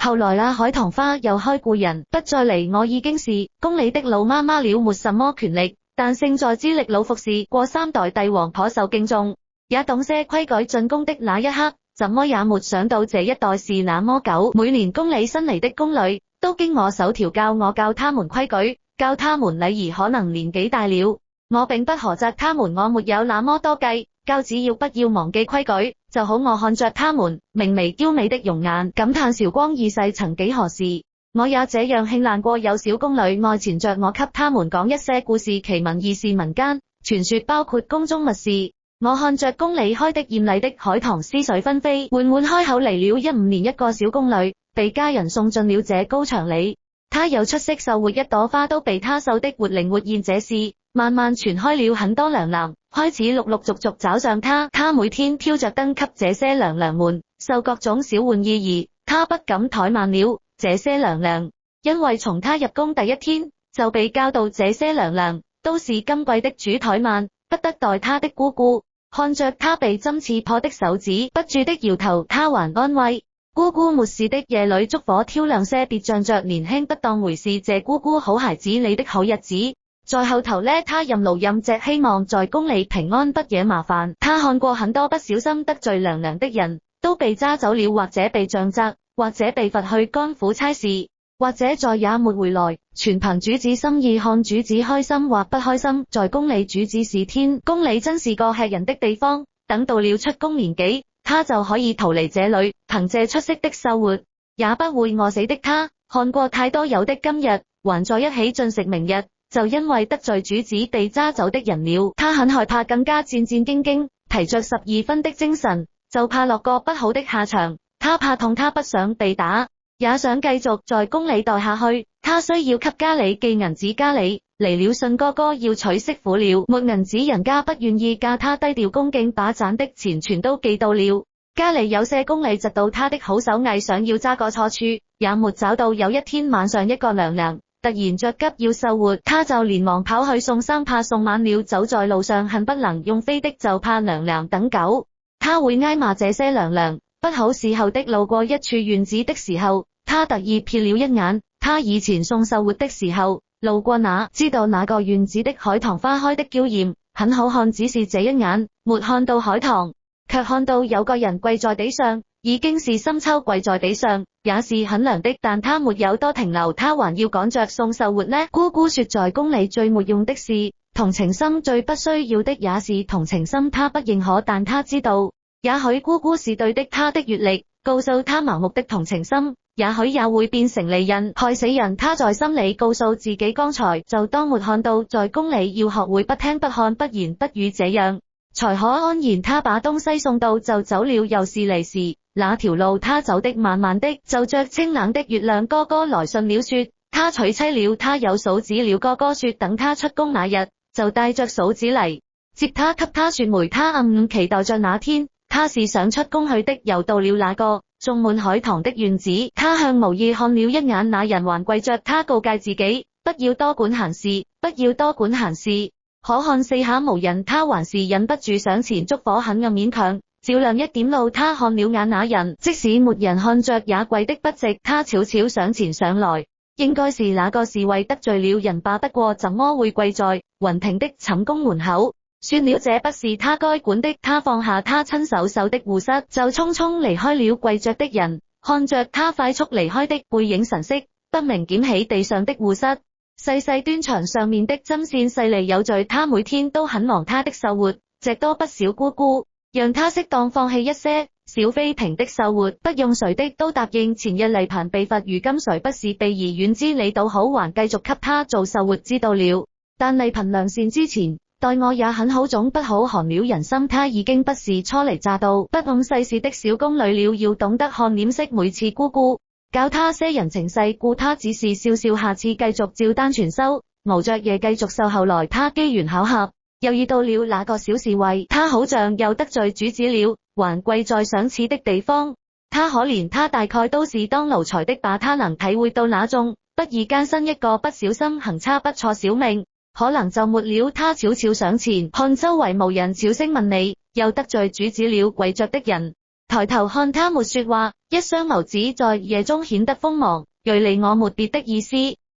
後來那海棠花又開故人，不再離我已經是宮裡的老媽媽了，沒什麼權力，但勝在資歷老服侍過3代帝王，頗受敬重，也懂些規矩。進宮的那一刻，怎麼也沒想到這一代是那麼久。每年宮裡新嚟的宮女都經我手調教我，教他們規矩，教他們禮儀。可能年紀大了，我並不何責他們，我沒有那麼多計，教只要不要忘記規矩就好。我看着他們明媚嬌美的容顏，感嘆韶光易逝，曾幾何時，我也這樣慶爛過。有小宮女愛纏着我，給他們講一些故事，奇聞異事民間傳說，包括宮中密事。我看着宮裡開的艷麗的海棠，思緒紛飛，緩緩開口。嚟了15年，一個小宮女被家人送進了這高牆裡，她有出色繡活，一朵花都被她繡得活靈活現。這事慢慢傳開了，很多娘娘開始陸陸續續找上她。她每天挑着燈給這些娘娘們繡各種小玩意兒，她不敢怠慢了這些娘娘，因為從她入宮第一天就被教導這些娘娘都是金貴的主怠慢，不得待她的姑姑。看着她被針刺破的手指，不住的搖頭，她還安慰姑姑沒事的。夜裏燭火挑亮些，別仗着年輕不當回事，這姑姑好孩子，你的好日子在後頭呢。她任勞任隻，希望在宮裡平安，不惹麻煩。她看過很多不小心得罪娘娘的人都被抓走了，或者被杖責，或者被罰去乾府差事，或者再也沒回來，全憑主子心意，看主子開心或不開心。在宮裡主子是天，宮裡真是個吃人的地方。等到了出宮年紀，他就可以逃離這裡，憑借出色的繡活也不會餓死的。他看過太多有的今日還在一起進食，明日就因為得罪主子被抓走的人了。他很害怕，更加戰戰兢兢，提着12分的精神，就怕落個不好的下場。他怕痛，他不想被打，也想繼續在宮裡待下去。他需要給家裡寄銀子，家裡嚟了信哥哥要娶媳婦了，沒銀子人家不願意嫁他，低調恭敬把賺的錢全都寄到了家裡。有些宮女嫉妒他的好手藝，想要抓個錯處，也沒找到。有一天晚上，一個娘娘突然着急要繡活，他就連忙跑去送衫，怕送晚了，走在路上恨不能用飛的，就怕娘娘等久，他會挨罵這些娘娘不好。事後的路過一處院子的時候，他特意瞥了一眼。他以前送繡活的時候路過那，知道那個院子的海棠花開的嬌艷，很好看，只是這一眼沒看到海棠，卻看到有個人跪在地上，已經是深秋，跪在地上也是很涼的。但他沒有多停留，他還要趕着送繡活呢。姑姑說，在宮裡最沒用的是同情心，最不需要的也是同情心。他不認可，但他知道也許姑姑是對的。他的閱歷告訴他，盲目的同情心也許也會變成利刃，害死人。他在心裡告訴自己，剛才就當沒看到。在宮裡要學會不聽不看不言不語，這樣才可安然。他把東西送到就走了，又是離時。那條路他走的慢慢的，就着清冷的月亮。哥哥來信了，說他娶妻了，他有嫂子了。哥哥說等他出宮那日就帶着嫂子嚟接他，給他說媒。他暗暗期待着那天，他是想出宮去的。又到了那個種滿海棠的院子，他向無意看了一眼，那人還跪着。他告誡自己不要多管閒事，不要多管閒事。可看四下無人，他還是忍不住上前，燭火很暗，勉強照亮一點路。他看了眼那人，即使沒人看着也跪得不直。他悄悄上前上來，應該是那個侍衛得罪了人吧，不過怎麼會跪在雲庭的寢宮門口？算了，這不是他該管的。他放下他親手繡的護膝，就匆匆離開了。跪着的人看着他快速離開的背影，神色不明，撿起地上的護膝，細細端詳上面的針線，細膩有序。他每天都很忙，他的繡活隻多不少。姑姑讓他適當放棄一些小妃嬪的繡活，不用誰的都答應。前日麗嬪被罰，如今誰不是避而遠之？你倒好，還繼續給他做繡活。知道了，但麗嬪良善之前待我也很好，總不好寒了人心。他已經不是初嚟乍到不懂世事的小宮女了，要懂得看臉色。每次姑姑教他些人情世故，他只是笑笑，下次繼續照單全收，熬着夜繼續繡。後來他機緣巧合又遇到了那個小侍衛，他好像又得罪主子了，還跪在賞賜的地方。他可憐他，大概都是當奴才的吧，他能體會到那種不易艱辛，一個不小心行差不錯小命可能就沒了。他悄悄上前，看周圍無人，悄聲問你又得罪主子了跪着的人抬頭看他沒說話，一雙眸子在夜中顯得鋒芒，銳利我沒別的意思。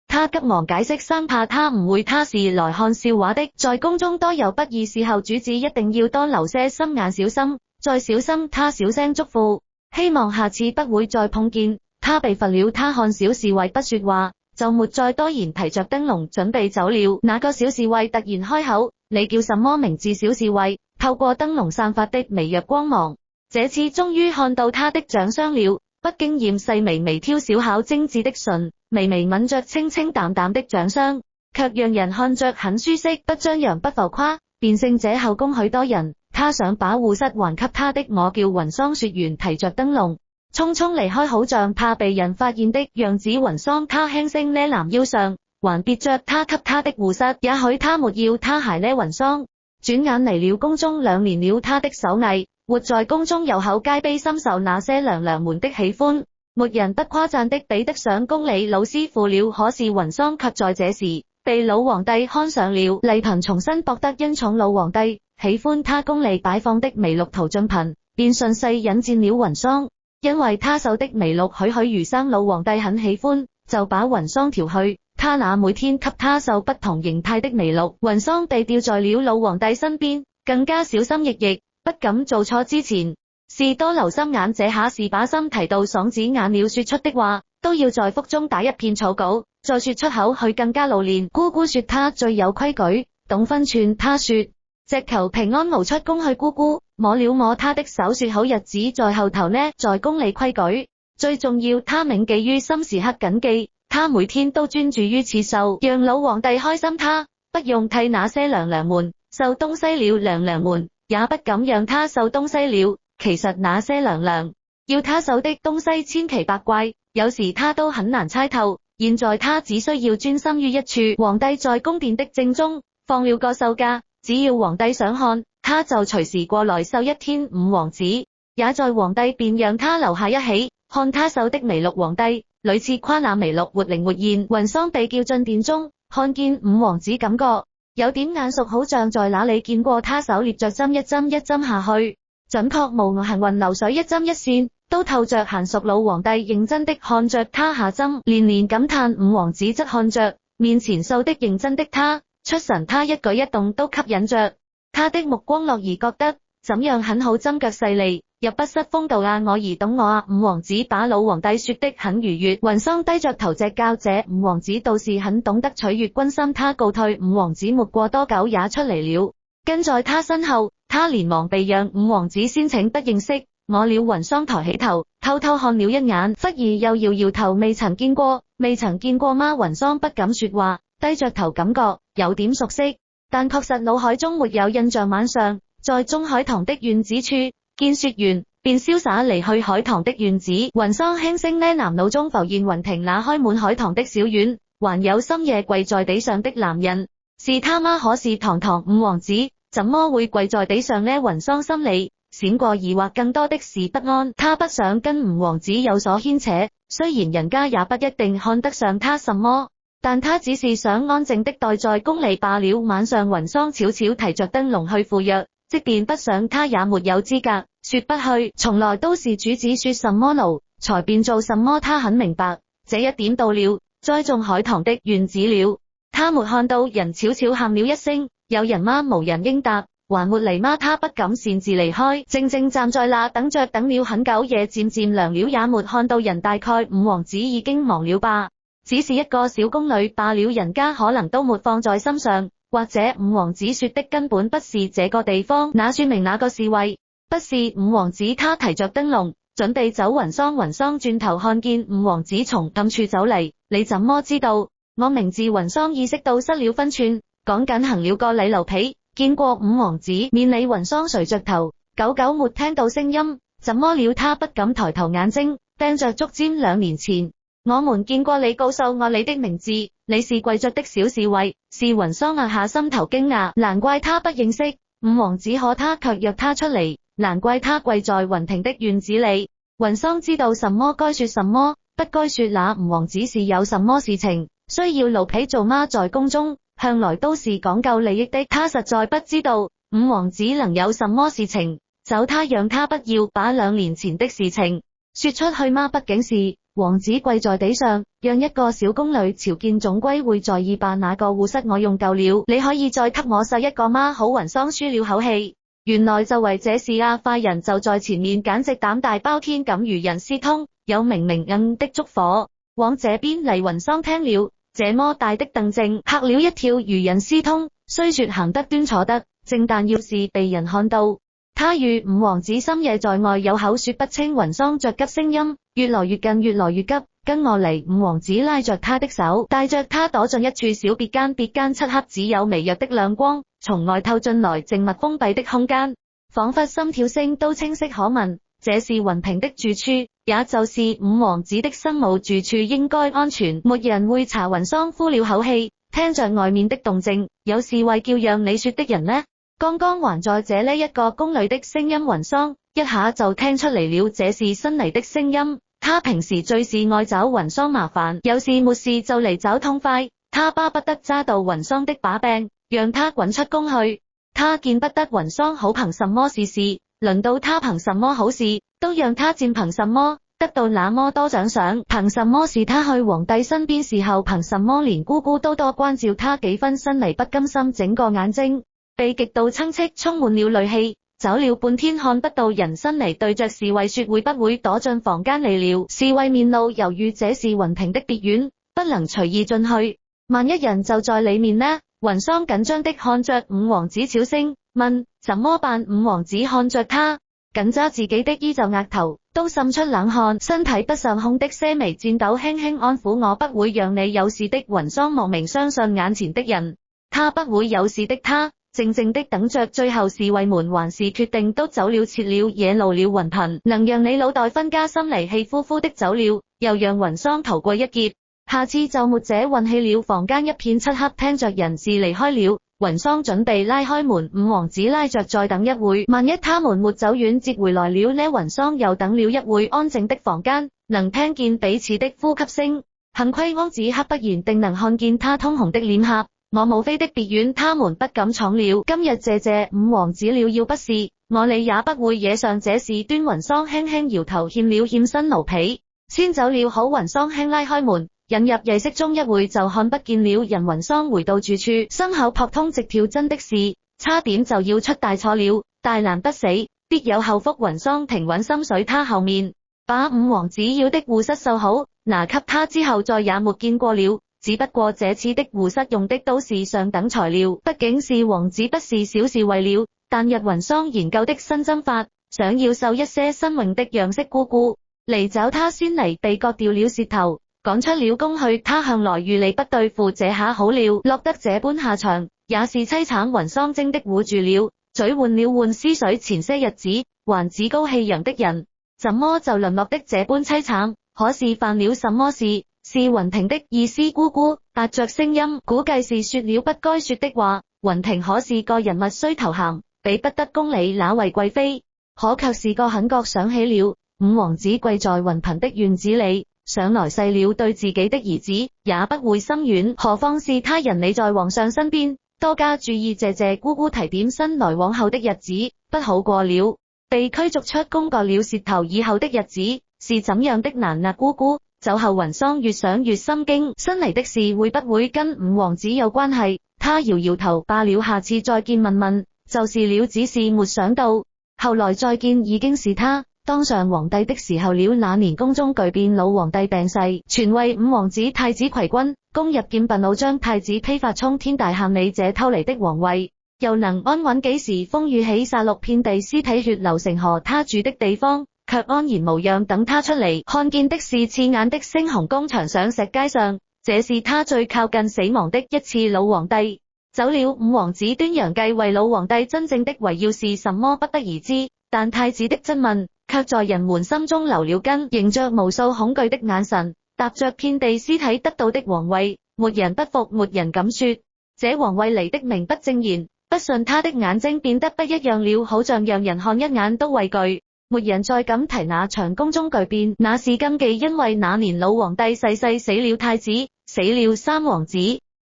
他急忙解釋，生怕他誤會他是來看笑話的，在宮中多有不義事後，主子一定要多留些心眼，小心再小心。他小聲囑咐，希望下次不會再碰見。他被罰了，他看小侍衛不說話，就沒再多言，提着燈籠準備走了。那個小侍衛突然開口，你叫什麼名字？小侍衛透過燈籠散發的微弱光芒，這次終於看到他的長相了。不經驗細微微挑小巧精緻的唇，微微抿着清清淡淡的長相，卻讓人看着很舒適，不張揚不浮誇，便勝這後宮許多人。他想把護膝還給他的，我叫雲桑說完，提着燈籠匆匆離開，好像怕被人發現的樣子。雲桑他輕聲呢，男腰上還別着他給他的護膝，也許他沒要他鞋呢。雲桑轉眼嚟了宮中2年了，他的手藝活在宮中有口皆碑，深受那些娘娘們的喜歡，沒人不誇讚的比得上宮裡老師傅了。可是雲桑卻在這時被老皇帝看上了，麗嬪重新博得恩寵，老皇帝喜歡他宮裡擺放的麋鹿陶進瓶，便順勢引薦了雲桑，因為他繡的麋鹿栩栩如生，老皇帝很喜歡，就把雲桑調去他那每天給他繡不同形態的麋鹿。雲桑被吊在了老皇帝身邊，更加小心翼翼，不敢做錯，之前是多留心眼，這下是把心提到嗓子眼了，說出的話都要在腹中打一片草稿，再說出口去更加老練。姑姑說他最有規矩，懂分寸。他說隻求平安無出宮去。姑姑摸了摸他的手，說好日子在後頭呢，在宮裡規矩最重要，他銘記於心，時刻謹記。他每天都專注於刺繡，讓老皇帝開心。他不用替那些娘娘們繡東西了，娘娘們也不敢讓他繡東西了。其實那些娘娘要他繡的東西千奇百怪，有時他都很難猜透。現在他只需要專心於一處。皇帝在宮殿的正中放了個繡架，只要皇帝想看，他就隨時過來繡一天。五王子也在，皇帝便讓他留下一起看他繡的麋鹿。皇帝屢次誇那麋鹿活靈活現。雲桑被叫進殿中，看見五王子，感覺有點眼熟，好像在哪裡見過。他手捏着針，一針一針下去，準確無誤，行雲流水，一針一線都透着嫻熟。老皇帝認真的看着他下針，連連感嘆。五王子則看着面前繡的認真的他出神，他一舉一動都吸引着他的目光。樂兒覺得怎樣很好，針腳細膩，入不失風度啊，我兒懂我啊。五王子把老皇帝說得很愉悅。雲桑低着頭隻教這五王子倒是很懂得取悅君心。他告退，五王子沒過多久也出嚟了，跟在他身後。他連忙避讓，五王子先請不認識我了。雲桑抬起頭偷偷看了一眼，忽而又搖搖頭，未曾見過嗎？雲桑不敢說話，低着頭，感覺有點熟悉，但確實腦海中沒有印象。晚上在中海堂的院子處見說完，便瀟灑離去海棠的院子。雲桑輕聲呢喃，腦中浮現雲亭那開滿海棠的小院，還有深夜跪在地上的男人，是他嗎？可是堂堂五王子怎麼會跪在地上呢？雲桑心裡閃過疑惑，更多的是不安。他不想跟五王子有所牽扯，雖然人家也不一定看得上他什麼，但他只是想安靜的待在宮裡罷了。晚上雲桑悄悄提着燈籠去赴約，即便不想他也沒有資格說不去，從來都是主子說什麼奴才便做什麼。他很明白這一點，到了栽種海棠的院子了，他沒看到人，悄悄喊了一聲，有人嗎？無人應答。還沒嚟嗎？他不敢擅自離開，靜靜站在那等着，等了很久，夜漸漸涼了，也沒看到人。大概五王子已經忙了吧，只是一個小宮女罷了，人家可能都沒放在心上，或者五王子說的根本不是這個地方，那說明那個侍衛不是五王子。他提着燈籠準備走，雲桑轉頭看見五王子從暗處走嚟，你怎麼知道我名字？雲桑意識到失了分寸，趕緊行了個禮，劉婢見過五王子，免禮。雲桑垂着頭，久久沒聽到聲音，怎麼了？他不敢抬頭，眼睛盯着竹尖。2年前我們見過你，告訴我你的名字，你是跪着的小侍衛。是雲桑壓下心頭驚訝，難怪他不認識五王子，可他卻約他出嚟，難怪他跪在雲亭的院子裡。雲桑知道什麼該說什麼，不該說。那五王子是有什麼事情需要奴婢做嗎？在宮中向來都是講究利益的，他實在不知道五王子能有什麼事情找他讓他不要把2年前的事情說出去嗎？畢竟是王子跪在地上，讓一個小宮女朝見，總歸會在意吧。那個護膝我用夠了，你可以再給我繡一個嗎？好，雲桑舒了口氣，原來就為這事啊！快人就在前面，簡直膽大包天咁，如人私通，有明明的燭火往這邊嚟。雲桑聽了這麼大的動靜，嚇了一跳，如人私通，雖說行得端坐得正，但要是被人看到，他與五王子深夜在外，有口說不清。雲桑着急聲音越來越近，越來越急，跟我嚟。五王子拉着他的手，帶着他躲進一處小別間，別間漆黑，只有微弱的亮光從外透進來，靜默封閉的空間，仿佛心跳聲都清晰可聞。這是雲平的住處，也就是五王子的生母住處，應該安全，沒人會查。雲桑呼了口氣，聽着外面的動靜，有侍衛叫讓你說的人呢？剛剛還在這裡一個宮女的聲音。雲桑一下就聽出嚟了，這是新嚟的聲音。他平時最是愛找雲桑麻煩，有事沒事就嚟找痛快，他巴不得揸到雲桑的把柄，讓他滾出宮去。他見不得雲桑好，憑什麼事事輪到他？憑什麼好事都讓他佔？憑什麼得到那麼多獎賞？憑什麼是他去皇帝身邊時候？憑什麼連姑姑都多關照他幾分？新嚟不甘心，整個眼睛被極度親戚充滿了戾氣，走了半天看不到人。新嚟對着侍衛說會不會躲進房間嚟了。侍衛面露猶豫，這是雲平的別院，不能隨意進去，萬一人就在裡面呢？雲桑緊張的看着五王子，悄聲問怎麼辦？五王子看着他，緊揸自己的衣袖，額頭都滲出冷汗，身體不受控的些微顫抖，輕輕安撫我不會讓你有事的。雲桑莫名相信眼前的人，他不會有事的。他靜靜的等着，最後侍衛們還是決定都走了，撤了，惹怒了雲平，能讓你腦袋分家，心離氣呼呼的走了，又讓雲桑逃過一劫，下次就沒這運氣了。房間一片漆黑，聽着人事離開了，雲桑準備拉開門，五王子拉着再等一會，萬一他們沒走遠接回來了呢？雲桑又等了一會，安靜的房間能聽見彼此的呼吸聲，幸虧安子黑，不然定能看見他通紅的臉頰。我母妃的別院他們不敢闖了，今日謝五王子了，要不是我你也不會惹上這事端。雲桑輕輕搖頭，欠了欠身奴婢先走了。好，雲桑輕拉開門，引入夜色中，一會就看不見了人。雲桑回到住處，心口撲通直跳，真的是差點就要出大錯了，大難不死必有後福。雲桑停穩心水，他後面把五王子要的護膝繡好，拿給他之後再也沒見過了。只不過這次的護膝用的都是上等材料，畢竟是王子，不是小事。為了但日雲桑研究的新針法，想要繡一些新穎的樣式，姑姑嚟找他先嚟被割掉了舌頭，趕出了宮去。他向來遇利不對付，這下好了，落得這般下場也是淒慘。雲桑驚的捂住了嘴，換了換思緒，前些日子還趾高氣揚的人，怎麼就淪落的這般淒慘？可是犯了什麼事？是雲平的意思？姑姑壓着聲音，估計是說了不該說的話。雲平可是個人物，雖頭銜比不得宮裡那位貴妃，可卻是個狠角。想起了五王子跪在雲平的院子裡，想來細了對自己的兒子也不會心軟，何況是他人你在皇上身邊，多加注意。謝姑姑提點，新來往後的日子不好過了，被驅逐出宮割了舌頭以後的日子是怎樣的難啊？姑姑走後，雲桑越想越心驚，新嚟的事會不會跟五王子有關係？他搖搖頭，罷了，下次再見問問就是了。只是沒想到後來再見已經是他當上皇帝的時候了。那年宮中巨變，老皇帝病逝，傳位五王子，太子攜軍攻入劍拔弩張，太子披發衝天大喊：你這偷嚟的皇位又能安穩幾時？風雨起，殺戮遍地，屍體血流成河，他住的地方卻安然無恙。等他出嚟，看見的是刺眼的猩紅宮牆上石階上，這是他最靠近死亡的一次。老皇帝走了，五王子端陽繼位，老皇帝真正的為要是什麼不得而知，但太子的質問卻在人們心中留了根，迎着無數恐懼的眼神，踏着遍地屍體得到的皇位，沒人不服，沒人敢說這皇位嚟的名不正言。不信，他的眼睛變得不一樣了，好像讓人看一眼都畏懼。沒人再敢提那場宮中巨變，那是禁忌，因為那年老皇帝逝世，死了太子，死了三王子。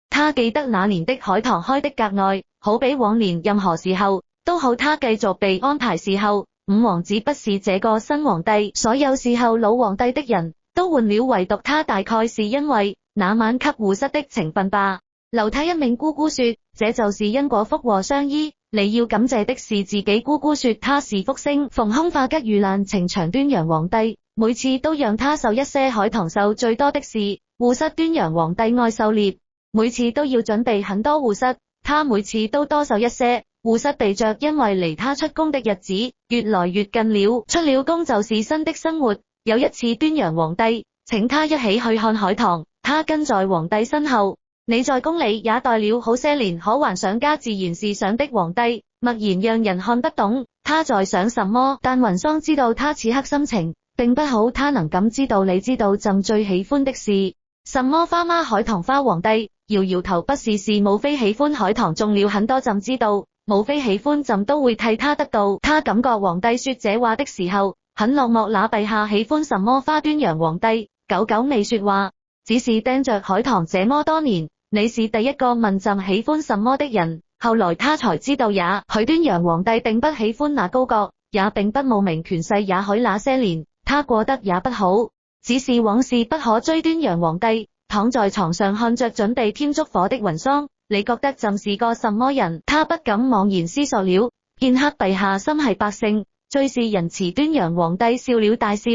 他記得那年的海棠開的格外，好比往年任何時候都好他繼續被安排侍候。五王子不是這個新皇帝，所有侍候老皇帝的人都換了，唯獨他，大概是因為那晚給護膝的情分吧。留他一命姑姑說，這就是因果福禍相依。你要感謝的是自己。姑姑說他是福星，逢凶化吉遇難情長。端陽皇帝每次都讓他受一些海棠，受最多的是護膝。端陽皇帝愛狩獵，每次都要準備很多護膝，他每次都多受一些護膝備着，因為離他出宮的日子越來越近了，出了宮就是新的生活。有一次端陽皇帝請他一起去看海棠，他跟在皇帝身後。你在宮裡也待了好些年，可還想家，自然是想的。皇帝默然讓人看不懂他在想什麼，但雲桑知道他此刻心情並不好，他能感知到。你知道朕最喜歡的是什麼花嗎？海棠花。皇帝搖搖頭，不是，是母妃喜歡海棠種了很多，朕知道母妃喜歡，朕都會替他得到。他感覺皇帝說這話的時候很落寞。那陛下喜歡什麼花？端陽皇帝久久未說話，只是盯着海棠這麼多年，你是第一個問朕喜歡什麼的人。後來他才知道，也許端陽皇帝並不喜歡那高閣，也並不慕名權勢，也許那些年他過得也不好，只是往事不可追。端陽皇帝躺在床上看着準備添燭火的雲桑，你覺得朕是個什麼人？他不敢茫然思索了片刻，陛下心繫百姓，最是仁慈。端陽皇帝笑了大笑，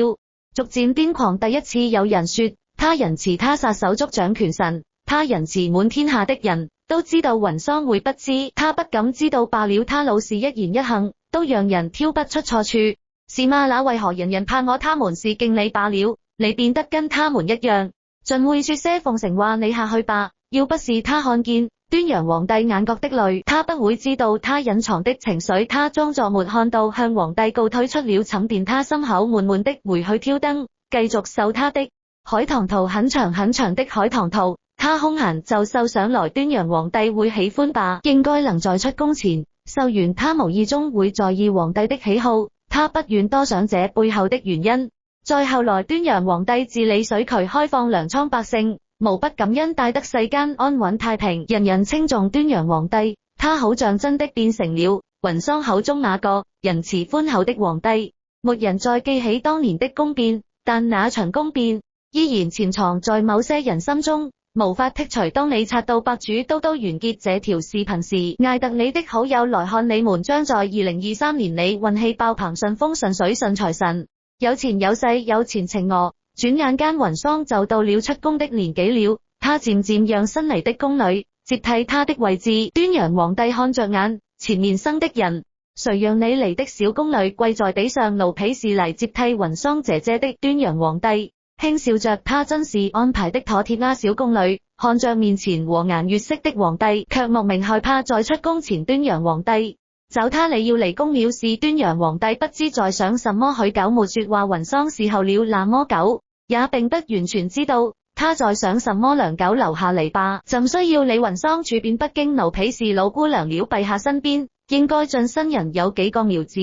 逐漸癲狂。第一次有人說他仁慈，他撒手捉掌權臣，他仁慈滿天下的人都知道，雲桑會不知，他不敢知道罷了。他老是一言一行都讓人挑不出錯處，是嗎？那為何人人怕我？他們是敬你罷了，你變得跟他們一樣，盡會說些奉承話。你下去吧，要不是他看見端陽皇帝眼角的淚，他不會知道他隱藏的情緒。他裝作沒看到，向皇帝告退出了寢殿。他心口悶悶的回去挑燈，繼續繡他的海棠圖，很長很長的海棠圖。他空閒就繡上來，端陽皇帝會喜歡吧？應該能在出宮前繡完。他無意中會在意皇帝的喜好，他不願多想這背後的原因。再後來，端陽皇帝治理水渠，開放糧倉，百姓無不感恩，帶得世間安穩太平，人人稱頌端陽皇帝。他好像真的變成了雲桑口中那個仁慈寬厚的皇帝。沒人再記起當年的宮變，但那場宮變依然潛藏在某些人心中，無法剔除。當你刷到白主都完結這條視頻時，艾特你的好友來看，你們將在2023年裏運氣爆棚，順風順水順財神，有錢有勢有前程哦。轉眼間雲桑就到了出宮的年紀了，他漸漸讓新嚟的宮女接替他的位置。端陽皇帝看着眼前面生的人，誰讓你嚟的小宮女跪在地上，奴婢是嚟接替雲桑姐姐的。端陽皇帝輕笑着，他真是安排的妥帖啊。小宮女看着面前和顏悅色的皇帝，卻莫名害怕。在出宮前，端陽皇帝走他，你要離宮了。是端陽皇帝不知在想什麼，許久沒說話。雲桑侍候了那麼久，也並不完全知道他在想什麼。良久留下嚟吧，朕需要你。雲桑處變不驚，奴婢是老姑娘了，陛下身邊應該進新人有幾個苗子，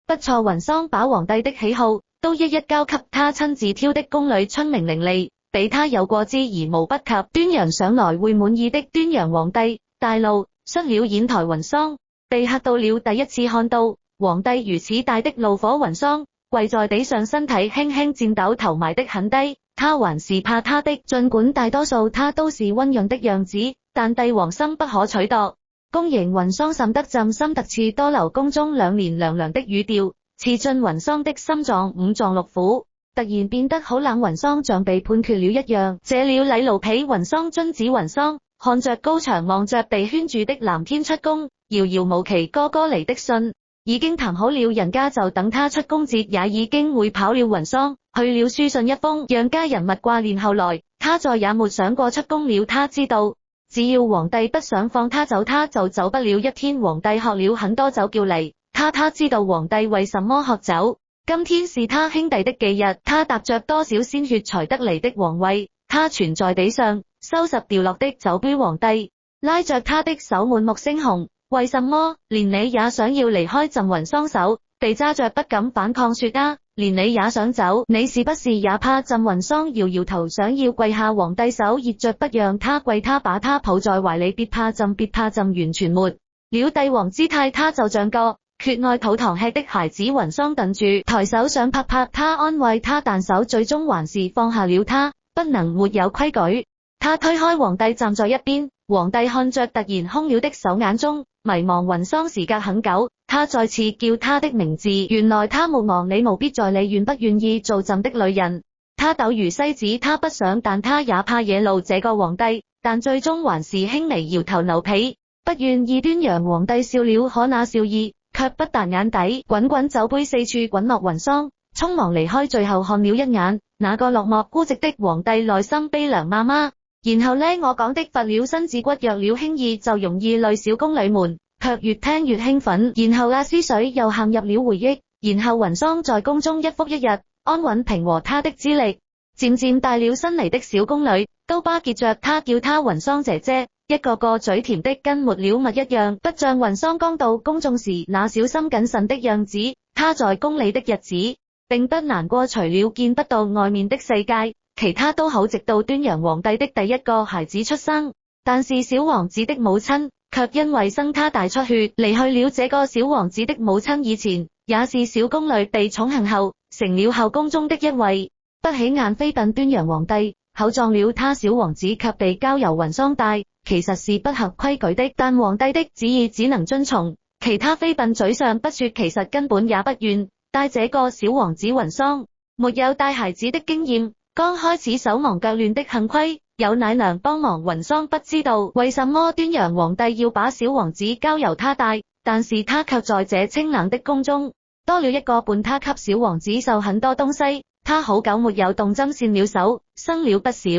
不錯。雲桑把皇帝的喜好都一一交給他親自挑的宮女，聰明伶俐，比他有過之而無不及。端陽上來會滿意的。端陽皇帝大怒，摔了硯台。雲桑被嚇到了，第一次看到皇帝如此大的怒火。雲桑跪在地上，身體輕輕顫抖，頭埋得很低。他還是怕他的，儘管大多數他都是溫潤的樣子，但帝王心不可取度。宮刑雲桑甚得朕心，特次多留宮中2年。涼涼的語調刺進雲桑的心臟，五臟六腑突然變得好冷。雲桑像被判決了一樣，謝了禮，奴婢雲桑遵旨。雲桑看着高牆，望着被圈住的藍天出宮，遙遙無期。哥哥嚟的信已經談好了，人家就等他出宮節，也已經會跑了。雲桑去了書信一封，讓家人勿掛念。後來他再也沒想過出宮了，他知道只要皇帝不想放他走，他就走不了。一天皇帝喝了很多酒，叫嚟他知道皇帝為什麼喝酒。今天是他兄弟的忌日，他踏着多少鮮血才得嚟的皇位，他蜷在地上收拾掉落的酒杯。皇帝拉着他的手滿目猩紅，為什麼連你也想要離開朕？雲桑手被揸着不敢反抗，說啊，連你也想走，你是不是也怕朕？雲桑搖搖頭，想要跪下，皇帝手熱着不讓他跪，他把他抱在懷裡，別怕朕，別怕朕，完全沒了帝王姿態，他就像個缺愛討糖吃的孩子。雲桑頓住，抬手想拍拍他安慰他，但手最終還是放下了他，不能沒有規矩。他推開皇帝站在一邊，皇帝看着突然空了的手，眼中迷茫。雲桑時隔很久，他再次叫他的名字，原來他沒忘你，無必在你願不願意做朕的女人。他抖如西子，他不想，但他也怕惹怒這個皇帝，但最終還是輕微搖頭。奴婢不願意。端陽皇帝笑了，可那笑意卻不達眼底，滾滾酒杯四處滾落。雲桑匆忙離開，最後看了一眼那個落寞孤寂的皇帝，內心悲涼。媽媽，然後呢？我講的伐了身子骨，若了輕易就容易累小宮女們，卻越聽越興奮。然後思緒又陷入了回憶。然後雲桑在宮中一復一日，安穩平和，他的資歷漸漸大了。新嚟的小宮女都巴結着他，叫他雲桑姐姐，一個個嘴甜的跟沒了蜜一樣，不像雲桑剛到宮中時那小心謹慎的樣子。他在宮裡的日子並不難過，除了見不到外面的世界，其他都好。直到端陽皇帝的第一個孩子出生，但是小王子的母親卻因為生他大出血離去了。這個小王子的母親以前也是小宮女，被寵幸後成了後宮中的一位不起眼妃嬪。端陽皇帝厚葬了他，小王子卻被交由雲桑帶，其實是不合規矩的，但皇帝的旨意只能遵從。其他妃嬪嘴上不說，其實根本也不願帶這個小王子。雲桑沒有帶孩子的經驗，剛開始手忙腳亂的，幸虧有奶娘幫忙。雲桑不知道為什麼端陽皇帝要把小王子交由他帶，但是他卻在這清冷的宮中多了一個伴。他給小王子授很多東西，他好久沒有動針線了手，生了不少。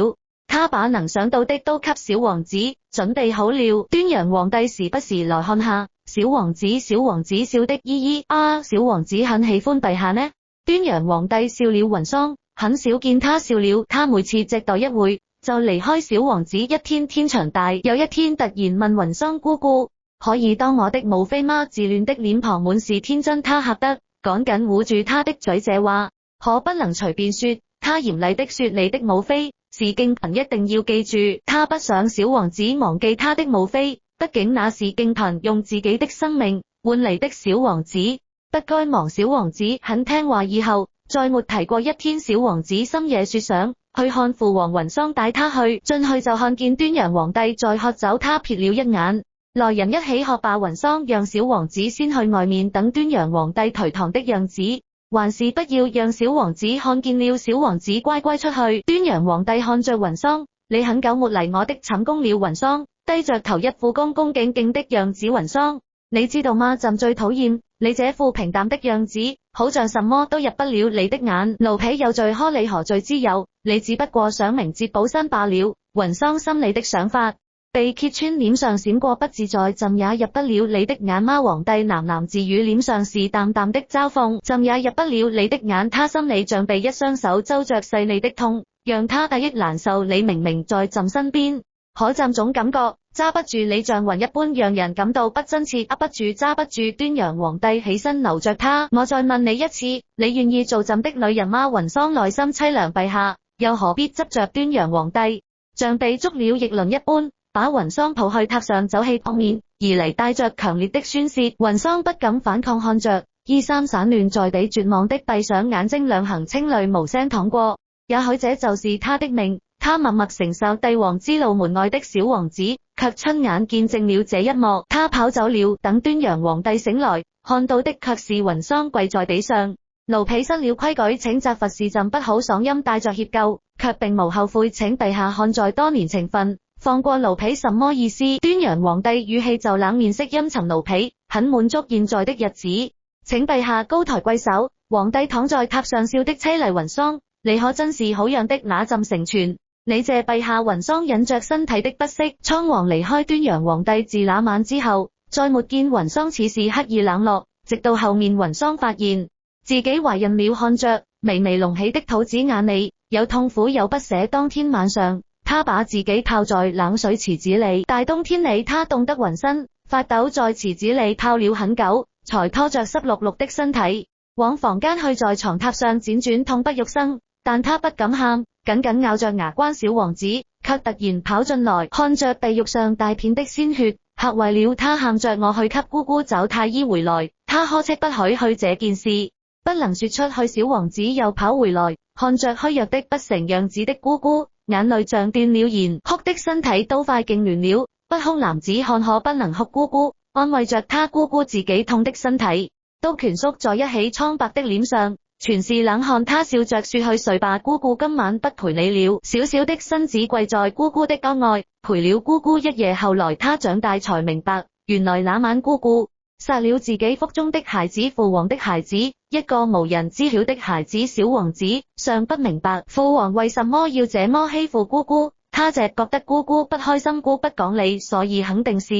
他把能想到的都給小王子準備好了。端陽皇帝時不時來看下小王子，小王子笑的咿咿啊，小王子很喜歡陛下呢。端陽皇帝笑了，雲桑很少見他笑了，他每次隻待一會就離開小王子。一天天長大，有一天突然問雲桑姑姑，可以當我的母妃嗎？自戀的臉龐滿是天真，他嚇得趕緊捂住他的嘴，這話可不能隨便說。他嚴厲的說，你的母妃是敬嬪，一定要記住。他不想小王子忘記他的母妃，畢竟那是敬嬪用自己的生命換嚟的。小王子不該忘。小王子很聽話，以後再沒提過。一天小王子深夜說想去看父王，雲桑帶他去，進去就看見端陽皇帝在喝酒，他瞥了一眼，來人一起喝吧。雲桑讓小王子先去外面等端陽皇帝頹唐的樣子，還是不要讓小王子看見了。小王子乖乖出去。端陽皇帝看着雲桑，你很久沒嚟我的寢宮了。雲桑低着頭，一副恭恭敬敬的樣子。雲桑，你知道嗎？朕最討厭你這副平淡的樣子，好像什麼都入不了你的眼。奴婢有罪，呵你何罪之有？你只不過想明哲保身罷了。雲桑心裏的想法被揭穿，臉上閃過不自在。朕也入不了你的眼嗎？皇帝喃喃自語，臉上是淡淡的嘲諷。朕也入不了你的眼。他心裏像被一雙手揪着細膩的痛，讓他大憶難受。你明明在朕身邊，可朕總感覺揸不住你，像雲一般，讓人感到不真切，握不住，揸不住。端陽皇帝起身留着他，我再問你一次，你願意做朕的女人嗎？雲桑內心凄涼，陛下又何必執着？端陽皇帝像被捉了逆鱗一般，把雲桑抱去榻上，酒氣撲面而嚟，帶着強烈的宣泄。雲桑不敢反抗，看着衣衫散亂在地，絕望的閉上眼睛，兩行清淚無聲淌過。也許這就是他的命。他默默承受帝王之怒，門外的小王子卻親眼見證了這一幕。他跑走了，等端陽皇帝醒來，看到的卻是雲桑跪在地上。奴婢失了規矩，請責罰，是朕不好。嗓音帶着歉疚，卻並無後悔，請陛下看在多年情分，放過奴婢。什麼意思？端陽皇帝語氣就冷，面色陰沉。奴婢很滿足現在的日子，請陛下高抬貴手。皇帝躺在榻上，笑的凄厲。雲桑，你可真是好樣的，那朕成全你，謝陛下。雲桑忍着身體的不適，倉皇離開端陽皇帝。自那晚之後，再沒見雲桑似是刻意冷落，直到後面雲桑發現自己懷孕了，看着微微隆起的肚子，眼裏有痛苦有不捨。當天晚上，他把自己泡在冷水池子裏，大冬天裏他凍得渾身發抖，在池子裏泡了很久，才拖着濕漉漉的身體往房間去，在床榻上輾轉痛不欲生，但他不敢喊，緊緊咬着牙關。小王子卻突然跑進來，看着地獄上大片的鮮血，嚇壞了他，喊着我去給姑姑找太醫回來。他呵斥不許去這件事，不能說出去。小王子又跑回來，看着虛弱的不成樣子的姑姑，眼淚像斷了弦，哭的身體都快痙攣了。不哭男子看可不能哭，姑姑安慰着他，姑姑自己痛的身體都蜷縮在一起，蒼白的臉上全是冷汗。他笑着說，去睡吧，姑姑今晚不陪你了。小小的身子跪在姑姑的關愛，陪了姑姑一夜。後來他長大才明白，原來那晚姑姑殺了自己腹中的孩子，父王的孩子，一個無人知曉的孩子。小王子尚不明白父王為什麼要這麼欺負姑姑，他只覺得姑姑不開心，姑不講理，所以肯定是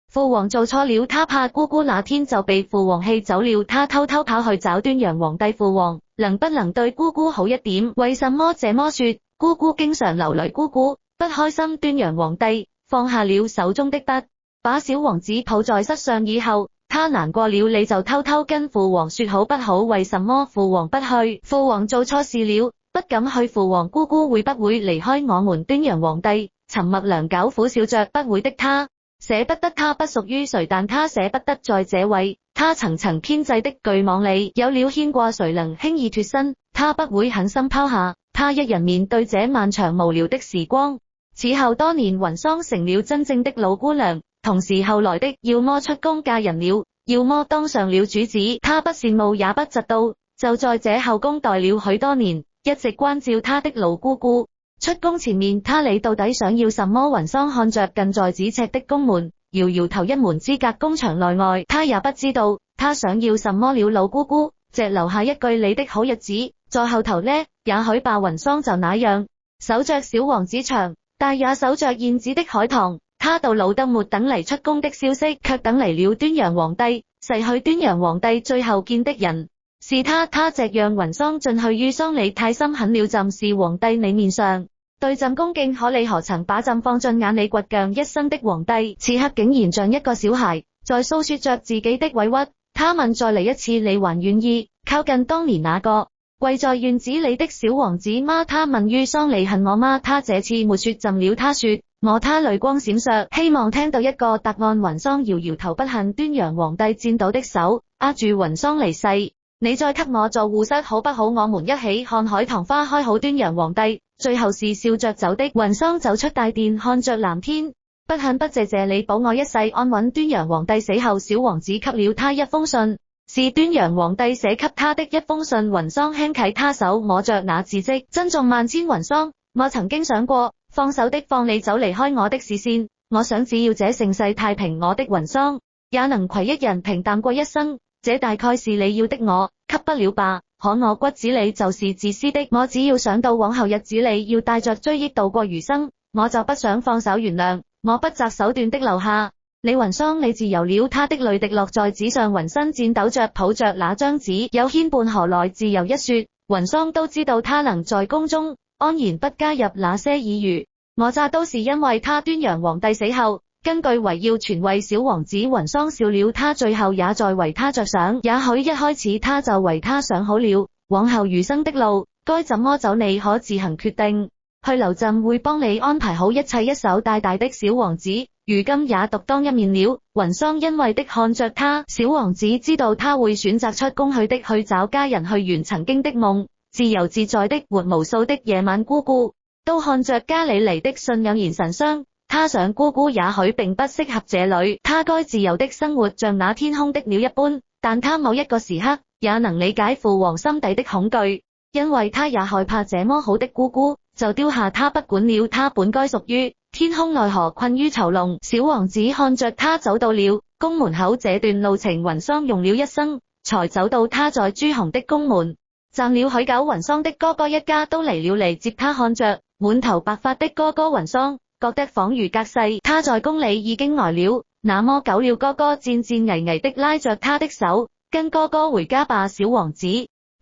父王做錯了。他怕姑姑那天就被父王氣走了，他偷偷跑去找端陽皇帝，父王能不能對姑姑好一點？為什麼這麼說？姑姑經常流淚，姑姑不開心。端陽皇帝放下了手中的筆，把小王子抱在膝上以後，他難過了，你就偷偷跟父王說好不好？為什麼父王不去？父王做錯事了，不敢去。父王姑姑會不會離開我們？端陽皇帝沉默良久，苦笑着，不會的。他捨不得，他不屬於誰，但他捨不得在這位他層層編製的巨網裡有了牽掛，誰能輕易脫身？他不會狠心拋下他一人面對這漫長無聊的時光。此後多年，雲桑成了真正的老姑娘，同時後來的要麼出宮嫁人了，要麼當上了主子。他不羨慕也不嫉妒，就在這後宮待了許多年，一直關照他的老姑姑。出宮前面，他你到底想要什麼？雲桑看着近在咫尺的宮門，搖搖頭，一門之隔，宮牆內外，他也不知道他想要什麼了。老姑姑只留下一句，你的好日子在後頭呢。也許吧。雲桑就那樣守着小王子長大，也守着燕子的海棠。他到老都沒等嚟出宮的消息，卻等嚟了端陽皇帝。逝去端陽皇帝最後見的人是他，他隻讓雲桑進去於喪禮，太心狠了。朕是皇帝，你面上對朕恭敬，可你何曾把朕放進眼裡？倔強一生的皇帝，此刻竟然像一個小孩，在訴說着自己的委屈。他問，再嚟一次，你還願意靠近當年那個跪在院子裡的小王子嗎？他問於喪禮，恨我嗎？他這次沒說朕了，他說我。他淚光閃爍，希望聽到一個答案。雲桑搖搖頭，不恨。端陽皇帝顫抖的手握住雲桑，離世你再給我做護室好不好？我們一起看海棠花開好。端陽皇帝最後是笑着走的。雲桑走出大殿，看着藍天，不恨不謝，謝你保我一世安穩。端陽皇帝死後，小王子給了他一封信，是端陽皇帝寫給他的一封信。雲桑輕啟他手，摸着那字跡，珍重萬千。雲桑，我曾經想過放手的放你走，離開我的視線。我想只要這盛世太平，我的雲桑也能攜一人平淡過一生。這大概是你要的，我給不了吧。可我骨子裡就是自私的，我只要想到往後日子裡要帶着追憶度過餘生，我就不想放手原諒。我不擇手段的留下你。雲桑，你自由了。他的淚滴落在紙上，渾身顫抖着抱着那張紙，有牽絆何來自由一說？雲桑都知道他能在宮中安然不加入那些爾虞我詐，都是因為他。端陽皇帝死後，根據遺要傳位小王子。雲桑笑了，他最後也在為他着想，也許一開始他就為他想好了，往後餘生的路該怎麼走，你可自行決定。去留朕會幫你安排好一切。一手帶大的小王子如今也獨當一面了。雲桑欣慰的看着他，小王子知道他會選擇出宮去的，去找家人，去圓曾經的夢，自由自在的活無數的夜晚。姑姑都看着家裡嚟的信，黯然神傷。他想姑姑也許並不適合這裡，他該自由的生活像那天空的鳥一般。但他某一個時刻也能理解父王心底的恐懼，因為他也害怕這麼好的姑姑就丟下他不管了。他本該屬於天空，奈何困於囚籠。小王子看着他走到了宮門口，這段路程雲桑用了一生才走到他在朱紅的宮門。站了許久，雲桑的哥哥一家都嚟了，嚟接他。看着滿頭白髮的哥哥，雲桑覺得恍如隔世。他在宮裡已經呆了那麼久了，哥哥戰戰巍巍的拉着他的手，跟哥哥回家吧。小王子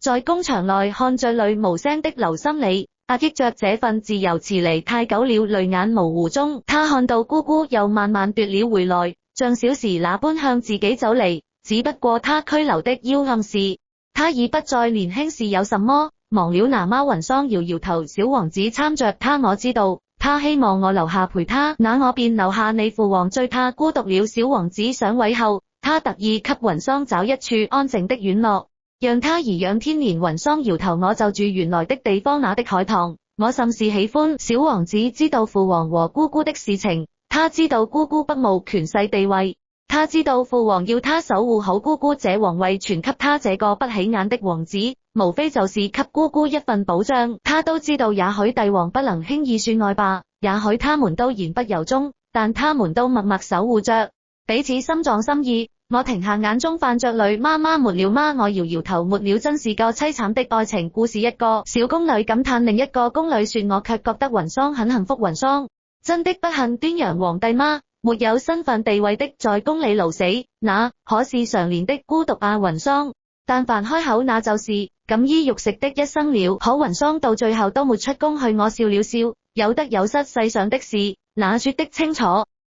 在宮牆內看着淚無聲的流，心裡壓抑着這份自由。遲嚟太久了，淚眼模糊中，他看到姑姑又慢慢奪了回來，像小時那般向自己走嚟。只不過他拘留的腰暗示他已不再年輕。是有什麼忘了那嗎？雲桑搖搖頭。小王子攙着他，我知道他他希望我留下陪他，那我便留下你。父王最怕孤獨了。小王子上位後，他特意給雲桑找一處安靜的院落，讓他頤養天年。雲桑搖頭，我就住原來的地方，那的海棠，我甚是喜歡。小王子知道父王和姑姑的事情，他知道姑姑不慕權勢地位，他知道父王要他守護好姑姑，這皇位傳給他這個不起眼的王子，無非就是給姑姑一份保障。他都知道，也許帝王不能輕易說愛吧，也許他們都言不由衷，但他們都默默守護着，彼此心撞心意。我停下，眼中泛着淚。媽媽沒了嗎？我搖搖頭，沒了，真是個淒慘的愛情故事。一個小宮女感嘆，另一個宮女說，我卻覺得雲桑很幸福。雲桑真的不幸端陽皇帝嗎？沒有身份地位的，在宮裡勞死，那可是常年的孤獨啊。雲桑但凡開口，那就是錦衣玉食的一生了。可雲桑到最後都沒出宮去。我笑了笑，有得有失，世上的事哪說得清楚。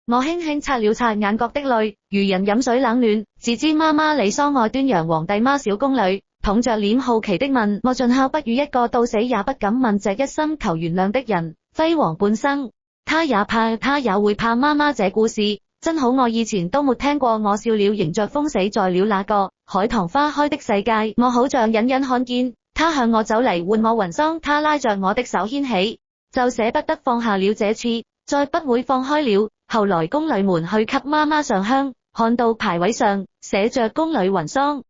我輕輕擦了擦眼角的淚，如人飲水冷暖。自知媽媽你喪愛端陽皇帝嗎？小宮女捧着臉好奇的問。我盡孝不語，一個到死也不敢問這一心求原諒的人，輝煌半生。他也怕，他也會怕。媽媽這故事真好，我以前都沒聽過。我笑了，迎着風死在了那個海棠花開的世界。我好像隱隱看見他向我走嚟喚我。雲桑他拉着我的手牽起，就捨不得放下了，這次再不會放開了。後來宮女們去給媽媽上香，看到牌位上寫着宮女雲桑。